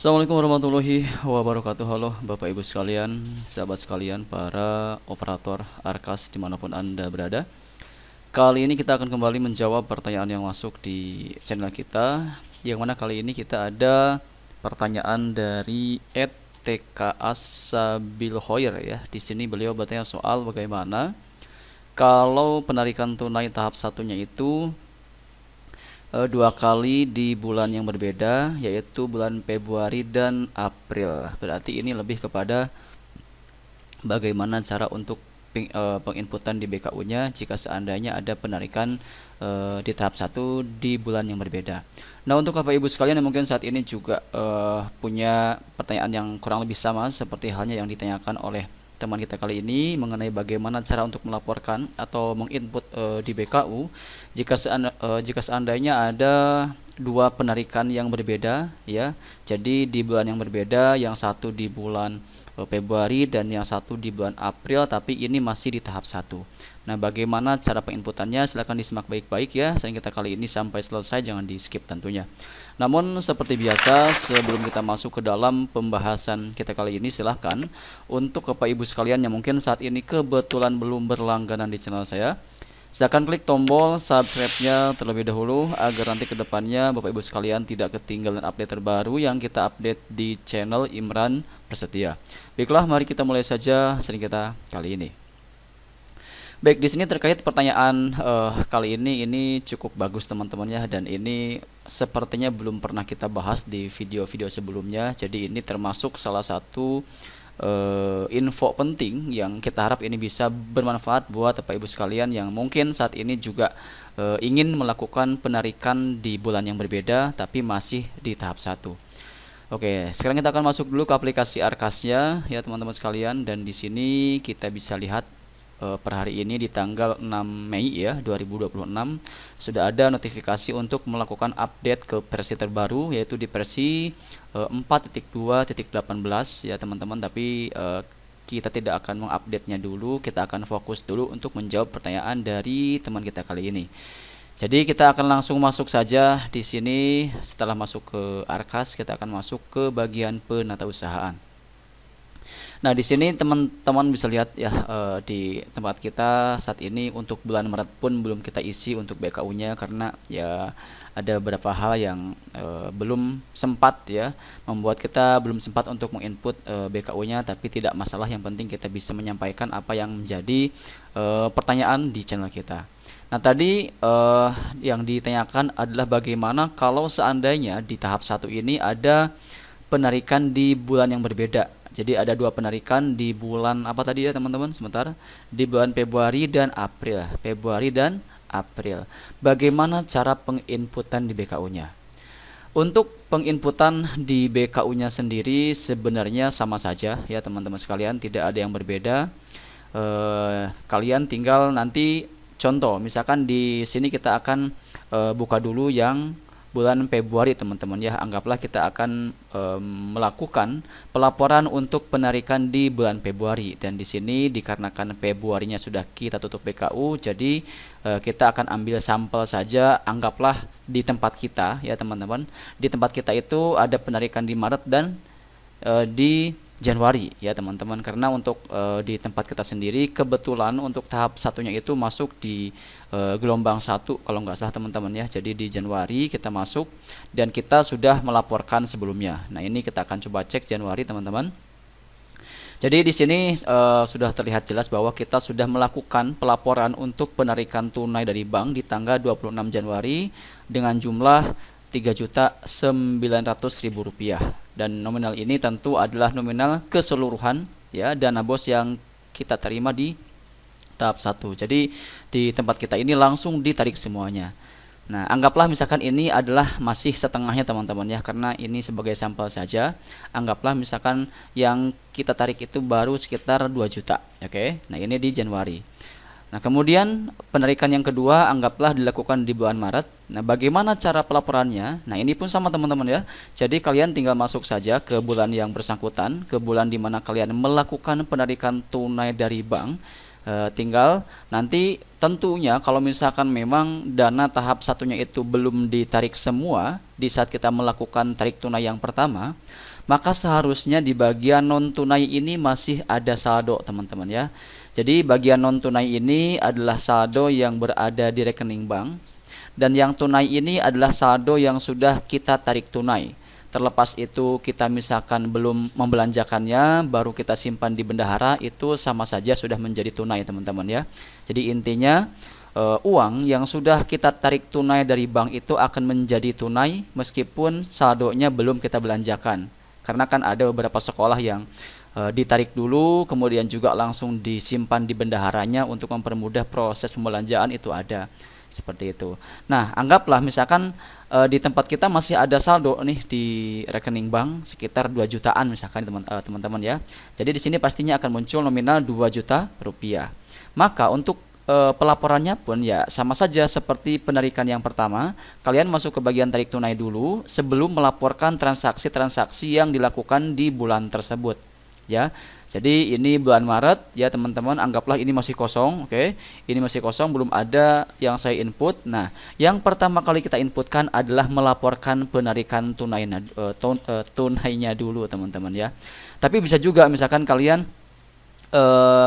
Assalamualaikum warahmatullahi wabarakatuh. Halo Bapak Ibu sekalian, sahabat sekalian, para operator Arkas dimanapun Anda berada. Kali ini kita akan kembali menjawab pertanyaan yang masuk di channel kita, yang mana kali ini kita ada pertanyaan dari @tkasabilhoir ya. Di sini beliau bertanya soal bagaimana kalau penarikan tunai tahap satunya itu dua kali di bulan yang berbeda, yaitu bulan Februari dan April. Berarti ini lebih kepada bagaimana cara untuk penginputan di BKU-nya jika seandainya ada penarikan di tahap satu di bulan yang berbeda. Nah, untuk Bapak Ibu sekalian yang mungkin saat ini juga punya pertanyaan yang kurang lebih sama seperti halnya yang ditanyakan oleh teman kita kali ini mengenai bagaimana cara untuk melaporkan atau menginput di BKU jika seandainya ada dua penarikan yang berbeda ya. Jadi di bulan yang berbeda, yang satu di bulan Februari dan yang satu di bulan April, tapi ini masih di tahap satu. Nah, bagaimana cara penginputannya? Silahkan disimak baik-baik ya. Saya kita kali ini sampai selesai, jangan di skip tentunya. Namun seperti biasa, sebelum kita masuk ke dalam pembahasan kita kali ini, silahkan untuk Bapak Ibu sekalian yang mungkin saat ini kebetulan belum berlangganan di channel saya, silahkan klik tombol subscribe-nya terlebih dahulu agar nanti kedepannya Bapak Ibu sekalian tidak ketinggalan update terbaru yang kita update di channel Imran Prasetya. Baiklah, mari kita mulai saja sesi kita kali ini. Baik, di sini terkait pertanyaan kali ini cukup bagus teman-teman ya, dan ini sepertinya belum pernah kita bahas di video-video sebelumnya. Jadi ini termasuk salah satu info penting yang kita harap ini bisa bermanfaat buat Bapak Ibu sekalian yang mungkin saat ini juga ingin melakukan penarikan di bulan yang berbeda tapi masih di tahap satu. Oke, sekarang kita akan masuk dulu ke aplikasi Arkasnya ya teman-teman sekalian, dan di sini kita bisa lihat per hari ini di tanggal 6 Mei ya 2026 sudah ada notifikasi untuk melakukan update ke versi terbaru, yaitu di versi 4.2.18 ya teman-teman. Tapi kita tidak akan mengupdate-nya dulu, kita akan fokus dulu untuk menjawab pertanyaan dari teman kita kali ini. Jadi kita akan langsung masuk saja di sini. Setelah masuk ke Arkas, kita akan masuk ke bagian penatausahaan. Nah, di sini teman-teman bisa lihat ya, di tempat kita saat ini untuk bulan Maret pun belum kita isi untuk BKU-nya karena ya ada beberapa hal yang belum sempat ya, membuat kita belum sempat untuk menginput BKU-nya, tapi tidak masalah, yang penting kita bisa menyampaikan apa yang menjadi pertanyaan di channel kita. Nah, tadi yang ditanyakan adalah bagaimana kalau seandainya di tahap satu ini ada penarikan di bulan yang berbeda. Jadi ada dua penarikan di bulan apa tadi ya teman-teman? Sebentar. Di bulan Februari dan April. Februari dan April. Bagaimana cara penginputan di BKU-nya? Untuk penginputan di BKU-nya sendiri sebenarnya sama saja ya teman-teman sekalian, tidak ada yang berbeda. Kalian tinggal nanti contoh, misalkan di sini kita akan buka dulu yang bulan Februari teman-teman ya. Anggaplah kita akan melakukan pelaporan untuk penarikan di bulan Februari, dan di sini dikarenakan Februarinya sudah kita tutup BKU, jadi kita akan ambil sampel saja. Anggaplah di tempat kita ya teman-teman, di tempat kita itu ada penarikan di Maret dan di Januari ya teman-teman, karena untuk di tempat kita sendiri kebetulan untuk tahap satunya itu masuk di gelombang 1 kalau nggak salah teman-teman ya. Jadi di Januari kita masuk dan kita sudah melaporkan sebelumnya. Nah, ini kita akan coba cek Januari teman-teman. Jadi di sini sudah terlihat jelas bahwa kita sudah melakukan pelaporan untuk penarikan tunai dari bank di tanggal 26 Januari dengan jumlah Rp3.900.000, dan nominal ini tentu adalah nominal keseluruhan ya dana bos yang kita terima di tahap 1. Jadi di tempat kita ini langsung ditarik semuanya. Nah, anggaplah misalkan ini adalah masih setengahnya teman-teman ya, karena ini sebagai sampel saja. Anggaplah misalkan yang kita tarik itu baru sekitar 2 juta. Oke. Nah, ini di Januari. Nah, kemudian penarikan yang kedua anggaplah dilakukan di bulan Maret. Nah, bagaimana cara pelaporannya? Nah, ini pun sama teman-teman ya. Jadi kalian tinggal masuk saja ke bulan yang bersangkutan, ke bulan di mana kalian melakukan penarikan tunai dari bank. Tinggal nanti tentunya kalau misalkan memang dana tahap satunya itu belum ditarik semua di saat kita melakukan tarik tunai yang pertama, maka seharusnya di bagian non tunai ini masih ada saldo teman-teman ya. Jadi bagian non tunai ini adalah saldo yang berada di rekening bank, dan yang tunai ini adalah saldo yang sudah kita tarik tunai. Terlepas itu kita misalkan belum membelanjakannya, baru kita simpan di bendahara, itu sama saja sudah menjadi tunai teman-teman ya. Jadi intinya uang yang sudah kita tarik tunai dari bank itu akan menjadi tunai meskipun saldonya belum kita belanjakan. Karena kan ada beberapa sekolah yang ditarik dulu kemudian juga langsung disimpan di bendaharanya untuk mempermudah proses pembelanjaan, itu ada seperti itu. Nah, anggaplah misalkan di tempat kita masih ada saldo nih di rekening bank sekitar 2 jutaan misalkan teman-teman ya. Jadi di sini pastinya akan muncul nominal 2 juta rupiah. Maka untuk pelaporannya pun ya sama saja seperti penarikan yang pertama. Kalian masuk ke bagian tarik tunai dulu sebelum melaporkan transaksi-transaksi yang dilakukan di bulan tersebut ya. Jadi ini bulan Maret ya teman-teman, anggaplah ini masih kosong, oke. Ini masih kosong, belum ada yang saya input. Nah, yang pertama kali kita inputkan adalah melaporkan penarikan tunainya dulu teman-teman ya. Tapi bisa juga misalkan kalian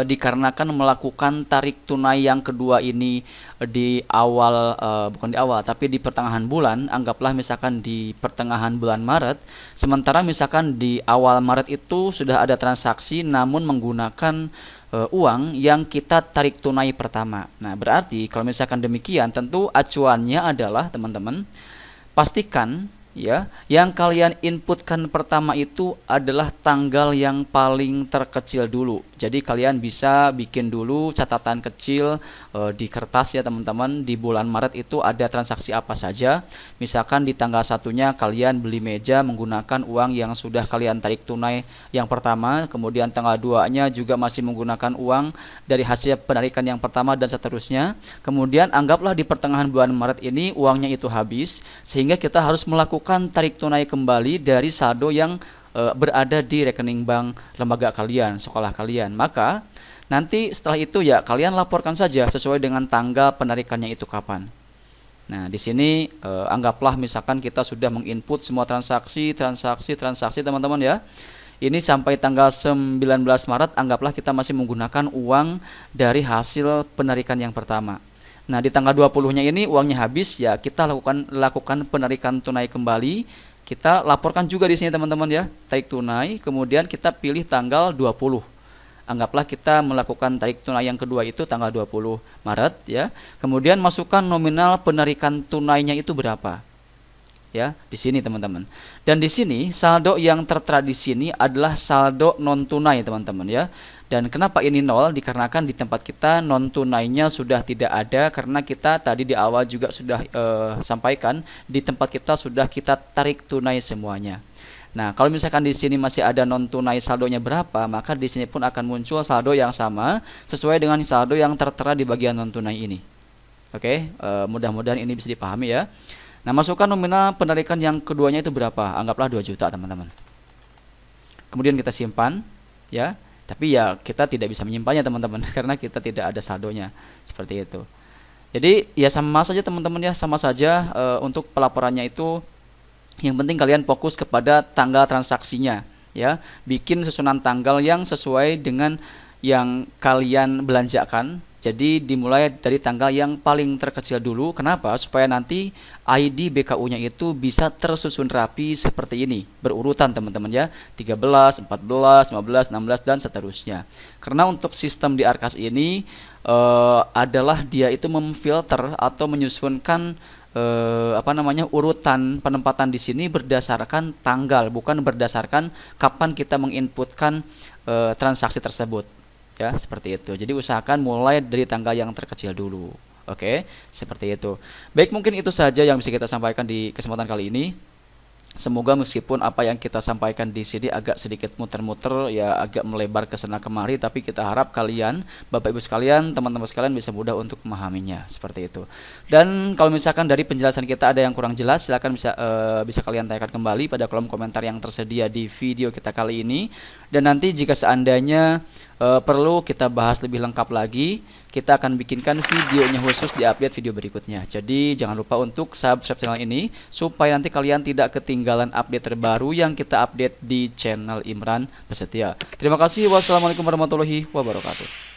dikarenakan melakukan tarik tunai yang kedua ini di awal, bukan di awal tapi di pertengahan bulan, anggaplah misalkan di pertengahan bulan Maret, sementara misalkan di awal Maret itu sudah ada transaksi namun menggunakan uang yang kita tarik tunai pertama. Nah, berarti kalau misalkan demikian tentu acuannya adalah teman-teman pastikan ya, yang kalian inputkan pertama itu adalah tanggal yang paling terkecil dulu. Jadi kalian bisa bikin dulu catatan kecil di kertas ya teman-teman. Di bulan Maret itu ada transaksi apa saja. Misalkan di tanggal satunya kalian beli meja menggunakan uang yang sudah kalian tarik tunai yang pertama. Kemudian tanggal 2-nya juga masih menggunakan uang dari hasil penarikan yang pertama dan seterusnya. Kemudian anggaplah di pertengahan bulan Maret ini uangnya itu habis, sehingga kita harus melakukan tarik tunai kembali dari saldo yang berada di rekening bank lembaga kalian, sekolah kalian. Maka nanti setelah itu ya kalian laporkan saja sesuai dengan tanggal penarikannya itu kapan. Nah, di sini anggaplah misalkan kita sudah menginput semua transaksi teman-teman ya. Ini sampai tanggal 19 Maret anggaplah kita masih menggunakan uang dari hasil penarikan yang pertama. Nah, di tanggal 20-nya ini uangnya habis ya, kita lakukan penarikan tunai kembali. Kita laporkan juga di sini teman-teman ya, tarik tunai, kemudian kita pilih tanggal 20. Anggaplah kita melakukan tarik tunai yang kedua itu tanggal 20 Maret ya. Kemudian masukkan nominal penarikan tunainya itu berapa. Ya, di sini teman-teman. Dan di sini saldo yang tertera di sini adalah saldo non tunai teman-teman ya. Dan kenapa ini 0? Dikarenakan di tempat kita non tunainya sudah tidak ada, karena kita tadi di awal juga sudah sampaikan di tempat kita sudah kita tarik tunai semuanya. Nah, kalau misalkan di sini masih ada non tunai saldonya berapa, maka di sini pun akan muncul saldo yang sama sesuai dengan saldo yang tertera di bagian non tunai ini. Oke, mudah-mudahan ini bisa dipahami ya. Nah, masukkan nominal penarikan yang keduanya itu berapa? Anggaplah 2 juta teman-teman. Kemudian kita simpan ya. Tapi ya kita tidak bisa menyimpannya teman-teman karena kita tidak ada saldonya, seperti itu. Jadi ya sama saja teman-teman ya, sama saja untuk pelaporannya itu yang penting kalian fokus kepada tanggal transaksinya ya. Bikin susunan tanggal yang sesuai dengan yang kalian belanjakan. Jadi dimulai dari tanggal yang paling terkecil dulu. Kenapa? Supaya nanti ID BKU-nya itu bisa tersusun rapi seperti ini, berurutan teman-teman ya, 13, 14, 15, 16 dan seterusnya. Karena untuk sistem di Arkas ini adalah dia itu memfilter atau menyusunkan urutan penempatan di sini berdasarkan tanggal, bukan berdasarkan kapan kita menginputkan transaksi tersebut. Ya, seperti itu. Jadi usahakan mulai dari tanggal yang terkecil dulu. Oke, seperti itu. Baik, mungkin itu saja yang bisa kita sampaikan di kesempatan kali ini. Semoga meskipun apa yang kita sampaikan di sini agak sedikit muter-muter, ya agak melebar ke sana kemari, tapi kita harap kalian, Bapak Ibu sekalian, teman-teman sekalian bisa mudah untuk memahaminya seperti itu. Dan kalau misalkan dari penjelasan kita ada yang kurang jelas, silakan bisa kalian tanyakan kembali pada kolom komentar yang tersedia di video kita kali ini. Dan nanti jika seandainya perlu kita bahas lebih lengkap lagi, kita akan bikinkan videonya khusus di update video berikutnya. Jadi jangan lupa untuk subscribe channel ini supaya nanti kalian tidak ketinggalan update terbaru yang kita update di channel Imran Prasetya. Terima kasih. Wassalamualaikum warahmatullahi wabarakatuh.